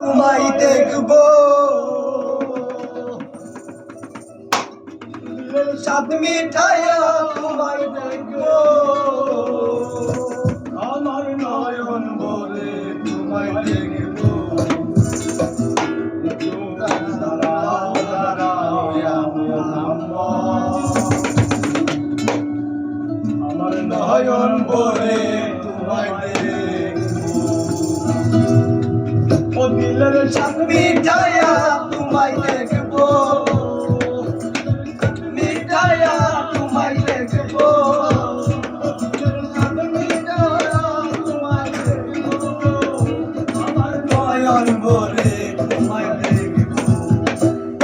তোমায় দেখবো সাত মিঠাইয়া তোমায় দেখবো আমার নয়ন বলে তোমায় দেখবো দাঁড়াও দাঁড়াও আমার নয়ন বলে তোমায় দেখবো ও দিলের সাত মিঠাইয়া তোমায় দেখবো মিঠাইয়া তোমায় দেখবো আমার নয়ন বলে তোমায় দেখবো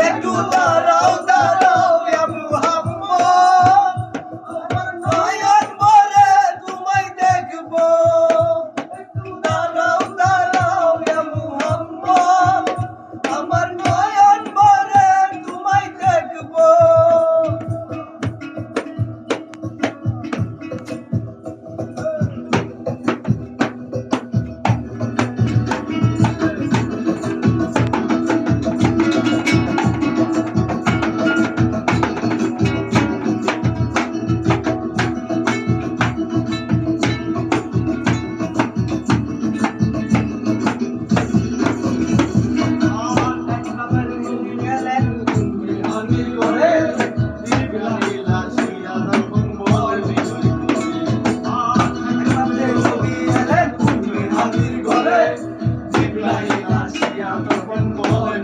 একটু দাঁড়াও দাঁড়াও মুহাম্মদ আমার নয়ন বলে তোমায় দেখবো একটু দাঁড়াও দাঁড়াও মুহাম্মদ আমার নয়ন বলে তোমায় দেখবো Boy